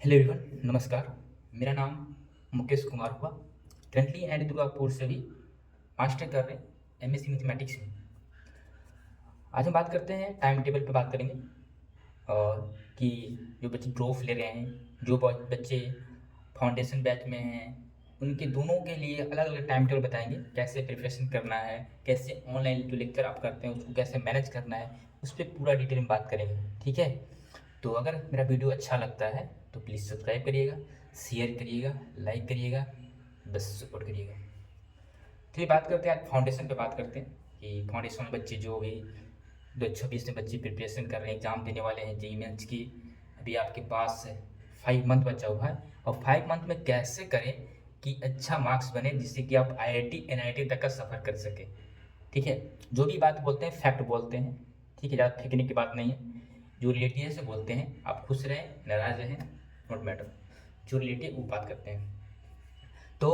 Hello everyone, नमस्कार। मेरा नाम मुकेश कुमार हुआ। करंटली एंड दुर्गापुर से भी मास्टर कर रहे हैं एमएससी मैथमेटिक्स में। आज हम बात करते हैं टाइम टेबल पे बात करेंगे और कि जो बच्चे ड्रॉप ले रहे हैं, जो बच्चे फाउंडेशन बैच में हैं, उनके दोनों के लिए अलग अलग टाइम टेबल बताएंगे। कैसे प्रिपरेशन करना है, कैसे ऑनलाइन जो लेक्चर आप करते हैं उसको कैसे मैनेज करना है, उस पर पूरा डिटेल में बात करेंगे। ठीक है, तो अगर मेरा वीडियो अच्छा लगता है तो प्लीज़ सब्सक्राइब करिएगा, शेयर करिएगा, लाइक करिएगा, बस सपोर्ट करिएगा। चलिए बात करते हैं, आज फाउंडेशन पे बात करते हैं कि फाउंडेशन में बच्चे जो भी 2026 में बच्चे प्रिपरेशन कर रहे हैं, एग्ज़ाम देने वाले हैं जेईई मेंस की। अभी आपके पास 5 मंथ बचा हुआ है और 5 मंथ में कैसे करें कि अच्छा मार्क्स बने जिससे कि आप आईआईटी एनआईटी तक का सफ़र कर सकें। ठीक है, जो भी बात बोलते हैं फैक्ट बोलते हैं। ठीक है, ज़्यादा फेंकने की बात नहीं है। जो रिलेटिव है से बोलते हैं, आप खुश रहें नाराज रहें नोट मैटर, जो रिलेटिव वो बात करते हैं। तो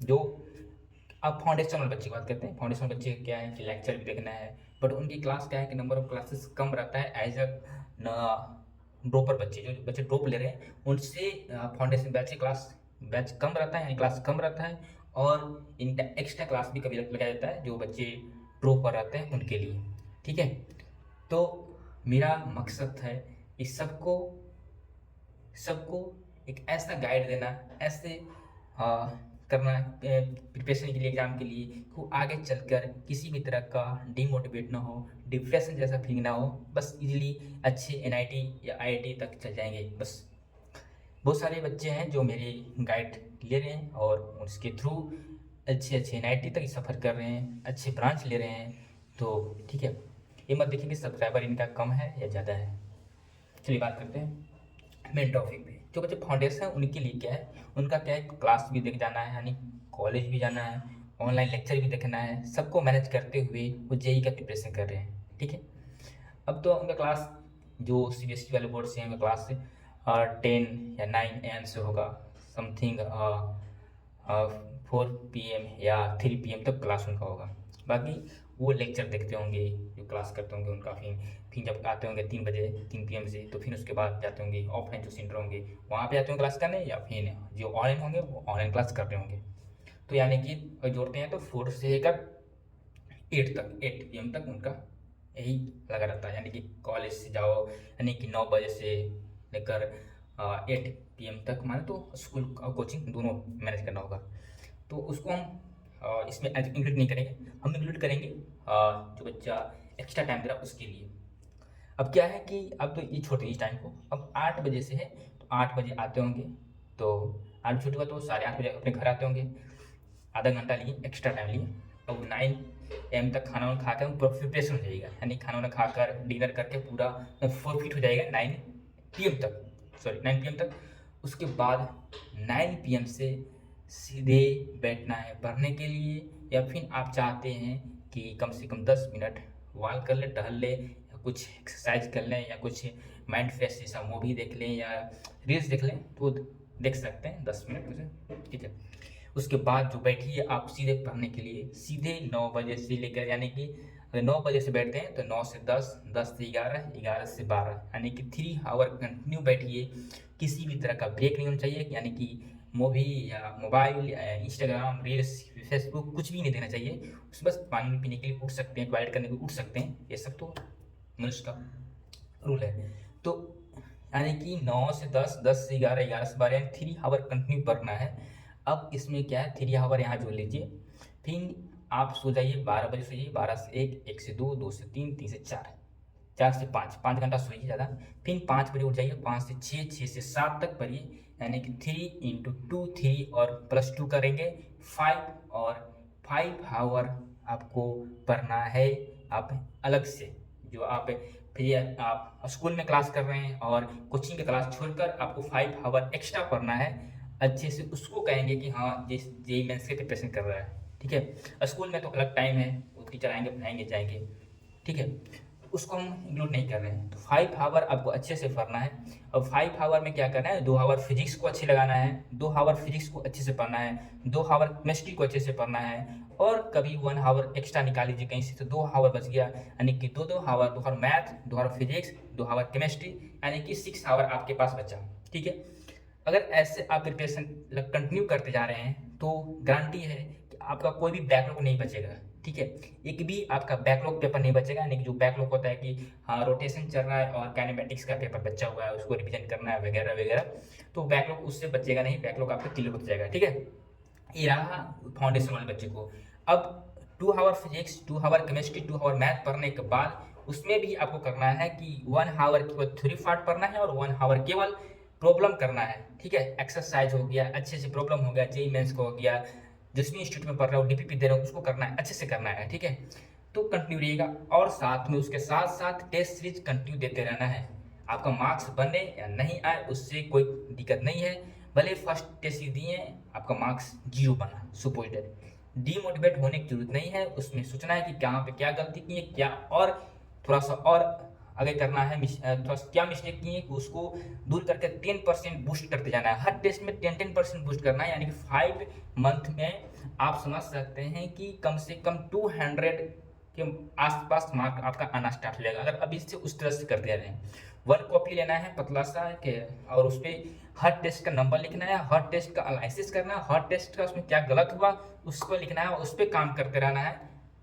जो अब फाउंडेशन वाले बच्चे की बात करते हैं। फाउंडेशन बच्चे क्या है कि लेक्चर भी देखना है, बट उनकी क्लास क्या है कि नंबर ऑफ क्लासेस कम रहता है एज अ ड्रॉपर बच्चे, जो बच्चे ड्रॉप ले रहे हैं उनसे फाउंडेशन बैच की क्लास बैच कम रहता है, यानी क्लास कम रहता है। और इनका एक्स्ट्रा क्लास भी कभी लगाया जाता है जो बच्चे ड्रॉप पर रहते हैं उनके लिए। ठीक है, तो मेरा मकसद है इस सबको सबको एक ऐसा गाइड देना, ऐसे आ, करना प्रिपरेशन के लिए, एग्ज़ाम के लिए, कि वो आगे चलकर किसी भी तरह का डिमोटिवेट ना हो, डिप्रेशन जैसा फीलिंग ना हो, बस इजीली अच्छे एनआईटी या आईआईटी तक चल जाएंगे। बस बहुत सारे बच्चे हैं जो मेरे गाइड ले रहे हैं और उसके थ्रू अच्छे अच्छे एनआईटी तक सफ़र कर रहे हैं, अच्छे ब्रांच ले रहे हैं। तो ठीक है, ये मत देखिए कि सब्सक्राइबर इनका कम है या ज़्यादा है। चलिए बात करते हैं मेन टॉपिक पे। जो बच्चे फाउंडेशन है उनके लिए क्या है, उनका क्या है, क्लास भी देख जाना है, यानी कॉलेज भी जाना है, ऑनलाइन लेक्चर भी देखना है, सबको मैनेज करते हुए वो जेई का प्रिपरेशन कर रहे हैं। ठीक है, अब तो उनका क्लास जो सीबीएसई वाले बोर्ड से है, उनका क्लास 10 या 9 AM से होगा, समथिंग 4 PM या 3 PM तक क्लास उनका होगा। बाकी वो लेक्चर देखते होंगे, जो क्लास करते होंगे उनका। फिर जब आते होंगे 3 बजे 3 PM से, तो फिर उसके बाद जाते होंगे ऑफलाइन जो सेंटर होंगे वहाँ पे जाते होंगे क्लास करने, या फिर जो ऑनलाइन होंगे वो ऑनलाइन क्लास करते होंगे। तो यानी कि जोड़ते हैं तो 4 से लेकर 8 PM तक उनका यही लगा रहता है। यानी कि कॉलेज से जाओ, यानी कि 9 बजे से लेकर 8 PM तक, माने तो स्कूल और कोचिंग दोनों मैनेज करना होगा। तो उसको हम इसमें इंक्लूड नहीं करेंगे, हम इंक्लूड करेंगे जो बच्चा एक्स्ट्रा टाइम दे रहा है उसके लिए। अब क्या है कि अब तो ये छोड़ इस टाइम को, अब 8 बजे से है तो 8 बजे आते होंगे, तो 8 छूट हुआ तो 8:30 बजे अपने घर आते होंगे, आधा घंटा लिए एक्स्ट्रा टाइम लिए। अब 9 AM तक खाना वाना खा कर पूरा प्रिपरेशन हो जाएगा, यानी खाना वाना खाकर डिनर करके पूरा फोरफिट हो जाएगा 9 PM तक, सॉरी 9 PM तक। उसके बाद 9 PM से सीधे बैठना है पढ़ने के लिए, या फिर आप चाहते हैं कि कम से कम 10 मिनट वॉक कर लें, टहल लें, या कुछ एक्सरसाइज कर लें, या कुछ माइंड फ्रेश जैसा मूवी देख लें या रील्स देख लें, तो देख सकते हैं 10 मिनट उसे। ठीक है, उसके बाद जो बैठिए आप सीधे पढ़ने के लिए, सीधे 9 बजे से लेकर, यानी कि अगर 9 बजे से बैठते हैं तो 9 से 10, 10 से 11, 11 से 12, यानी कि 3 आवर कंटिन्यू बैठिए। किसी भी तरह का ब्रेक नहीं होना चाहिए, यानी कि मूवी या मोबाइल या इंस्टाग्राम रील्स फेसबुक कुछ भी नहीं देना चाहिए। उस बस पानी पीने के लिए उठ सकते हैं, टॉयलेट करने के लिए उठ सकते हैं, ये सब तो मनुष्य का रूल है। तो यानी कि 9 से 10, 10 से 11, 11 से 12, यानी 3 आवर कंटिन्यू पढ़ना है। अब इसमें क्या है, 3 आवर यहाँ जोड़ लीजिए, फिर आप सो जाइए, 12 बजे सोइए, 12 से 1, 1 से 2, 2 से 3, 3 से 4, 4 से 5, 5 घंटा सोइए ज़्यादा। फिर 5 बजे उठ जाइए, 5 से 6, 6 से 7 तक पढ़िए, यानी कि 3 × 2 3, और +2 करेंगे 5, और 5 आवर आपको पढ़ना है। आप अलग से जो आप फिर आप स्कूल में क्लास कर रहे हैं और कोचिंग की क्लास छोड़कर आपको 5 आवर एक्स्ट्रा पढ़ना है अच्छे से, उसको कहेंगे कि हाँ जिस जेईई मेंस के प्रिपरेशन कर रहा है। ठीक है, स्कूल में तो अलग टाइम है, वो टीचर आएंगे पढ़ाएंगे जाएंगे। ठीक है, उसको हम इंक्लूड नहीं कर रहे हैं। तो 5 आवर आपको अच्छे से पढ़ना है। और 5 आवर में क्या करना है, 2 आवर फिजिक्स को अच्छे लगाना है, 2 आवर फिजिक्स को अच्छे से पढ़ना है, 2 आवर केमिस्ट्री को अच्छे से पढ़ना है, और कभी 1 आवर एक्स्ट्रा निकाल लीजिए कहीं से, तो 2 आवर बच गया, यानी कि 2 hour, 2 hour math, 2 hour physics, 2 hour chemistry, यानी कि 6 आवर आपके पास बचा। ठीक है, अगर ऐसे आप प्रिपरेशन कंटिन्यू करते जा रहे हैं तो गारंटी है कि आपका कोई भी बैकलॉग नहीं बचेगा। ठीक है, एक भी आपका बैकलॉग पेपर नहीं बचेगा, यानी कि जो बैकलॉग होता है कि हाँ रोटेशन चल रहा है और काइनेमेटिक्स का पेपर बचा हुआ है, उसको रिवीजन करना है वगैरह वगैरह, तो बैकलॉग उससे बचेगा नहीं, बैकलॉग आपका क्लियर हो जाएगा। ठीक है, ये रहा फाउंडेशन वाले बच्चे को। अब 2 hour physics, 2 hour chemistry, 2 hour math पढ़ने के बाद उसमें भी आपको करना है कि 1 आवर केवल थ्योरी पार्ट पढ़ना है और 1 आवर केवल प्रॉब्लम करना है। ठीक है, एक्सरसाइज हो गया, अच्छे से प्रॉब्लम हो गया, जेई मेंस को हो गया, जिस भी इंस्टीट्यूट में पढ़ रहे हो, डीपीपी दे रहे हो, उसको करना है, अच्छे से करना है। ठीक है, तो कंटिन्यू रहिएगा और साथ में उसके साथ साथ टेस्ट सीरीज कंटिन्यू देते रहना है। आपका मार्क्स बने या नहीं आए उससे कोई दिक्कत नहीं है, भले फर्स्ट टेस्ट दिए आपका मार्क्स 0 बना, सुपोजिटेड, डीमोटिवेट होने की जरूरत नहीं है। उसमें सोचना है कि कहाँ पे क्या गलती की है, क्या और थोड़ा सा और आगे करना है, थोड़ा सा क्या मिस्टेक की है कि उसको दूर करके 10% बूस्ट करते जाना है। हर टेस्ट में 10% बूस्ट करना है, यानी कि 5 मंथ में आप समझ सकते हैं कि कम से कम 200 के आसपास मार्क आपका आना स्टार्ट हो जाएगा, अगर अभी से उस तरह से करते रहे। 1 कॉपी लेना है पतला सा के, और उस पर हर टेस्ट का नंबर लिखना है, हर टेस्ट का एनालिसिस करना है, हर टेस्ट का उसमें क्या गलत हुआ उसको लिखना है, उस पर काम करते रहना है,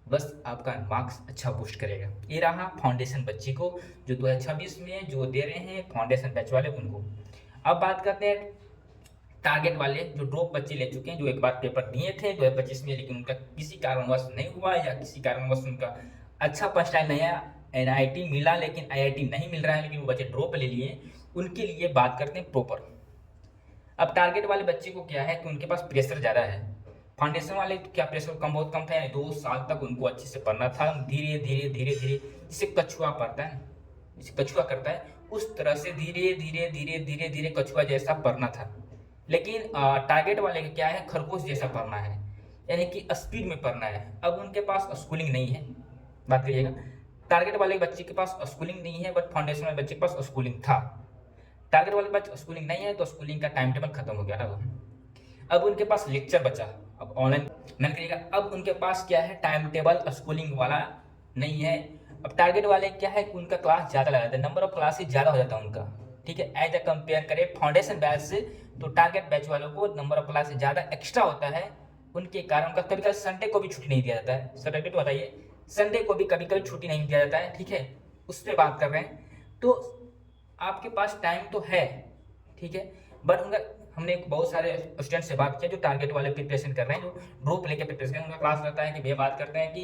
बस आपका मार्क्स अच्छा बूस्ट करेगा। ये रहा फाउंडेशन बच्चे को जो 2026 में जो दे रहे हैं फाउंडेशन बैच वाले उनको। अब बात करते हैं टारगेट वाले जो ड्रॉप बच्चे ले चुके हैं, जो एक बार पेपर दिए थे 2025 में, लेकिन उनका किसी कारणवश नहीं हुआ या किसी कारणवश उनका अच्छा पंचलाइन नहीं आया, एनआईटी मिला लेकिन आईआईटी नहीं मिल रहा है, लेकिन वो बच्चे ड्रॉप ले लिए, उनके लिए बात करते हैं प्रॉपर। अब टारगेट वाले बच्चे को क्या है कि उनके पास प्रेशर ज़्यादा है, फाउंडेशन वाले तो क्या प्रेशर कम, बहुत कम था, यानी 2 साल तक उनको अच्छे से पढ़ना था, धीरे धीरे धीरे धीरे, जिसे कछुआ पढ़ता है, जिसे कछुआ करता है उस तरह से धीरे धीरे धीरे धीरे धीरे कछुआ जैसा पढ़ना था। लेकिन टारगेट वाले का क्या है, खरगोश जैसा पढ़ना है, यानी कि स्पीड में पढ़ना है। अब उनके पास स्कूलिंग नहीं है, बात करिएगा, टारगेट वाले बच्चे के पास स्कूलिंग नहीं है, बट फाउंडेशन वाले बच्चे के पास स्कूलिंग था। टारगेट वाले बच्चे स्कूलिंग नहीं है तो स्कूलिंग का टाइम टेबल खत्म हो गया ना, अब उनके पास लेक्चर बचा, अब ऑनलाइन मैंने करिएगा। अब उनके पास क्या है, टाइम टेबल स्कूलिंग वाला नहीं है। अब टारगेट वाले क्या है कि उनका क्लास ज़्यादा लगा जाता है, नंबर ऑफ क्लासेस ज़्यादा हो जाता है उनका। ठीक है, एज अ कंपेयर करें फाउंडेशन बैच से, तो टारगेट बैच वालों को नंबर ऑफ क्लासेस ज़्यादा एक्स्ट्रा होता है, उनके कारण उनका कभी कभी संडे को भी छुट्टी नहीं दिया जाता है। सर तो बताइए, संडे को भी कभी कभी छुट्टी नहीं दिया जाता है। ठीक है, उस पर बात कर रहे हैं, तो आपके पास टाइम तो है, ठीक है, बट उनका हमने बहुत सारे स्टूडेंट से बात किया जो टारगेट वाले प्रिपरेशन कर रहे हैं, जो ग्रुप लेके प्रिपरेशन कर रहे हैं, उनका क्लास रहता है कि भैया बात करते हैं कि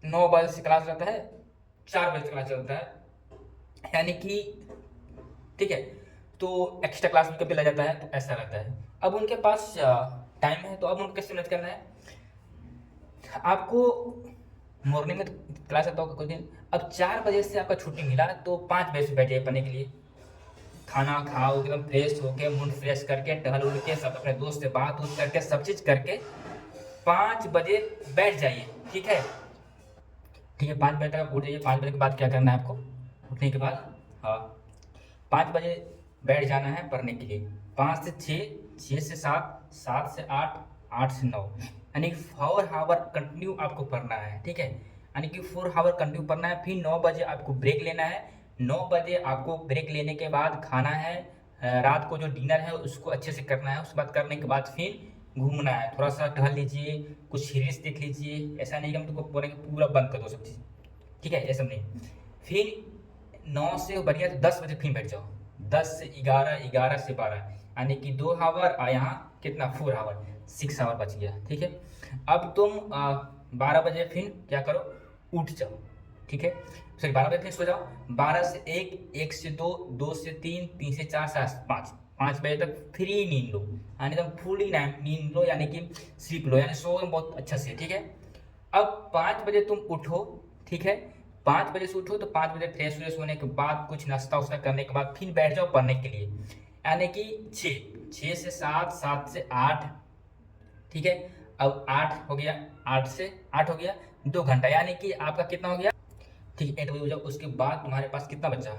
9 बजे से क्लास रहता है, 4 बजे से क्लास चलता है, यानी कि ठीक है, तो एक्स्ट्रा क्लास भी कभी लग जाता है, तो ऐसा रहता है। अब उनके पास टाइम है, तो अब उनको कैसे मैनेज करना है, आपको मॉर्निंग में क्लास रहता होगा कुछ दिन, अब 4 बजे से आपका छुट्टी मिला तो 5 बजे से बैठ जाइए पढ़ने के लिए, खाना खाओ एकदम फ्रेश होके, मूड फ्रेश करके, टहल उड़ के, सब अपने दोस्त से बात उत करके, सब चीज़ करके 5 बजे बैठ जाइए। ठीक है, ठीक है, 5 बजे तक आप उठ जाइए। 5 बजे के बाद क्या करना है आपको, उठने के बाद हाँ 5 बजे बैठ जाना है पढ़ने के लिए, 5 से 6, 6 से 7, 7 से 8, 8 से 9, यानी 4 आवर कंटिन्यू आपको पढ़ना है। ठीक है, यानी कि 4 आवर कंटिन्यू पढ़ना है, फिर 9 बजे आपको ब्रेक लेना है। 9 बजे आपको ब्रेक लेने के बाद खाना है, रात को जो डिनर है उसको अच्छे से करना है, उसके बाद करने के बाद फिर घूमना है, थोड़ा सा टहल लीजिए, कुछ सीरीज देख लीजिए, ऐसा नहीं कि हम तुमको बोलेंगे पूरा बंद कर दो सब चीज़। ठीक है, ऐसा नहीं, फिर 9 से बढ़िया तो 10 बजे फिर बैठ जाओ, 10 से 11, 11 से 12, यानी कि 2 आवर, यहाँ कितना 4 आवर, 6 आवर बच गया। ठीक है, अब तुम 12 बजे फिर क्या करो, उठ जाओ। ठीक है, सॉरी 12 बजे फिर सो जाओ, 12 से 1, 1 से 2, 2 से 3, 3 से 4, 4 से 5, 5 बजे तक फ्री नींद लो, यानी तुम फुली नींद लो, यानी कि स्लीप लो, यानी सो बहुत अच्छा से। ठीक है, अब 5 बजे तुम उठो। ठीक है, 5 बजे से उठो तो 5 बजे फ्रेश व्रेश होने के बाद कुछ नाश्ता वास्ता करने के बाद फिर बैठ जाओ पढ़ने के लिए, यानी कि 6 से 7, 7 से 8। ठीक है, अब 8 हो गया, 8 से 8 हो गया, 2 घंटा, यानी कि आपका कितना हो गया, ठीक है 8 बजे हो जाओ। उसके बाद तुम्हारे पास कितना बचा,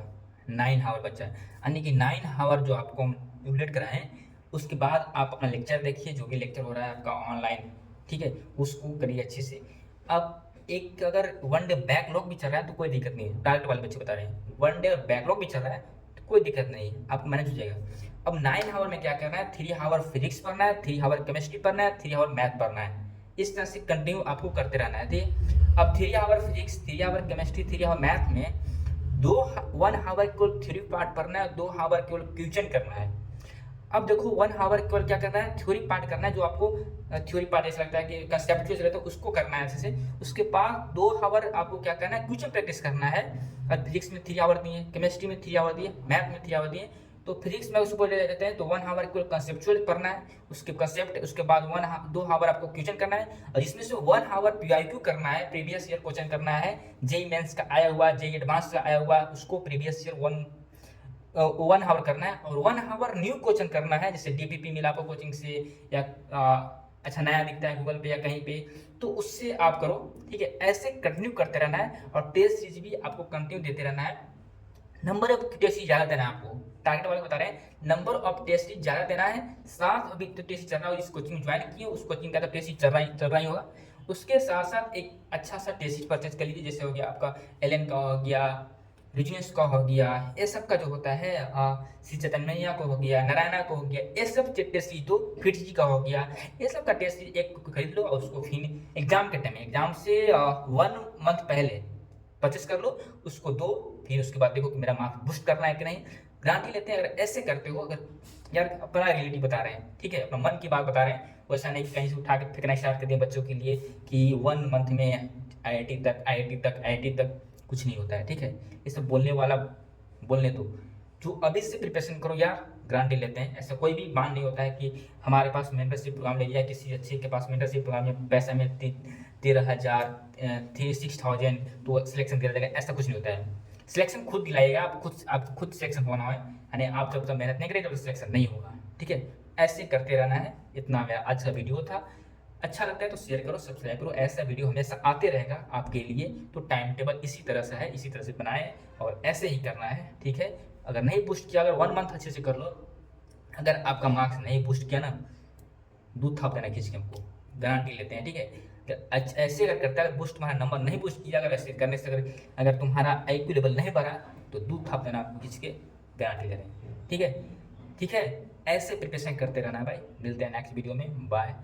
9 आवर बचा है, यानी कि 9 आवर जो आपको कैलकुलेट कराएं, उसके बाद आप अपना लेक्चर देखिए, जो भी लेक्चर हो रहा है आपका ऑनलाइन। ठीक है, उसको करिए अच्छे से। अब एक अगर वन डे बैकलॉग भी चल रहा है तो कोई दिक्कत नहीं है, टारगेट वाले बच्चे बता रहे हैं, वन डे बैकलॉग भी चल रहा है तो कोई दिक्कत नहीं है, आपको मैनेज हो जाएगा। अब 9 आवर में क्या करना है, 3 आवर फिजिक्स पढ़ना है, 3 आवर केमिस्ट्री पढ़ना है, 3 आवर मैथ पढ़ना है। इस तरह से कंटिन्यू आपको करते रहना है। ठीक, अब 3 hour physics, 3 hour chemistry, 3 hour math में 1 आवर केवल थ्योरी पार्ट पढ़ना है, 2 आवर केवल क्वेश्चन करना है। अब देखो 1 आवर केवल क्या करना है, थ्योरी पार्ट करना है, जो आपको थ्योरी पार्ट ऐसा लगता है कि कंसेप्चुअल रहता है उसको करना है अच्छे से। उसके बाद 2 आवर आपको क्या करना है, क्वेश्चन प्रैक्टिस करना है। और फिजिक्स में 3 आवर दिए, केमिस्ट्री में 3 आवर दिए, मैथ में 3 आवर दिए, तो फिजिक्स में उसको ले लेते हैं तो 1 आवर केवल कंसेप्चुअल पढ़ना है, उसके कंसेप्ट, उसके बाद 2 आवर आपको क्वेश्चन करना है, और इसमें से 1 आवर पीआईक्यू करना है, प्रीवियस ईयर क्वेश्चन करना है, जेई मेंस का आया हुआ, जेई एडवांस का आया हुआ, उसको प्रीवियस ईयर 1 आवर करना है, और 1 आवर न्यू क्वेश्चन करना है, जैसे डीपीपी मिला आपको कोचिंग से, या अच्छा नया दिखता है गूगल पे या कहीं पे, तो उससे आप करो। ठीक है, ऐसे कंटिन्यू करते रहना है, और टेस्ट सीरीज भी आपको कंटिन्यू देते रहना है। नंबर ऑफ टेस्ट सीरीज ज़्यादा देना है आपको, टारगेट वाले बता रहे हैं नंबर ऑफ टेस्ट सीरीज ज़्यादा देना है। साथ अभी तो टेस्ट चल रहा हो, जिस कोचिंग ज्वाइन किए उस कोचिंग का तो टेस्ट सीरीज चल रहा ही होगा, उसके साथ साथ एक अच्छा सा टेस्ट सीरीज परचेज कर लीजिए, जैसे हो गया आपका एलएन का हो गया, रिजनेस का हो गया, ये सब का जो होता है श्री चैतन्य को हो गया, नारायणा को हो गया, ये सब टेस्ट सीरीज, तो फिट जी का हो गया, ये सब का टेस्ट सीरीज एक खरीद लो, और उसको फिर एग्जाम के टाइम, एग्जाम से 1 मंथ पहले परचेस कर लो, उसको दो, फिर उसके बाद देखो कि मेरा मार्क्स बूस्ट करना है कि नहीं। गारंटी लेते हैं अगर ऐसे करते हो, अगर यार अपना रियलिटी बता रहे हैं, ठीक है, अपना मन की बात बता रहे हैं, वैसा नहीं कहीं से उठा के फेंकना स्टार्ट कर दिए बच्चों के लिए कि 1 मंथ में आईआईटी तक कुछ नहीं होता है। ठीक है, ये सब बोलने वाला बोलने दो, जो अभी से प्रिपरेशन करो यार, गारंटी लेते हैं। ऐसा कोई भी बात नहीं होता है कि हमारे पास मेंटरशिप प्रोग्राम ले लिया, किसी अच्छे के पास मेंटरशिप प्रोग्राम में पैसा में 13,000 6,000 तो सिलेक्शन दिया जाएगा, ऐसा कुछ नहीं होता है। सिलेक्शन खुद दिलाएगा, आप खुद सिलेक्शन होना है, यानी आप जब तक मेहनत नहीं करेंगे तब सिलेक्शन नहीं होगा। ठीक है, ऐसे करते रहना है। इतना मेरा आज का वीडियो था, अच्छा लगता है तो शेयर करो, सब्सक्राइब करो, ऐसा वीडियो हमेशा आते रहेगा आपके लिए। तो टाइम टेबल इसी तरह से है, इसी तरह से बनाए और ऐसे ही करना है। ठीक है, अगर नहीं बूस्ट किया, अगर 1 मंथ अच्छे से कर लो, अगर आपका मार्क्स नहीं बूस्ट किया ना, दूध थाप देना खींच के हमको, गारंटी लेते हैं। ठीक है, ऐसे अगर करता है, बूस्ट तुम्हारा नंबर नहीं बूस्ट किया, अगर ऐसे करने से अगर तुम्हारा आईक्यू लेवल नहीं बढ़ा, तो दूध थाप देना आपको खींच के, गारंटी ले रहे हैं। ठीक है, ठीक है, ऐसे प्रिपरेशन करते रहना भाई। मिलते हैं नेक्स्ट वीडियो में, बाय।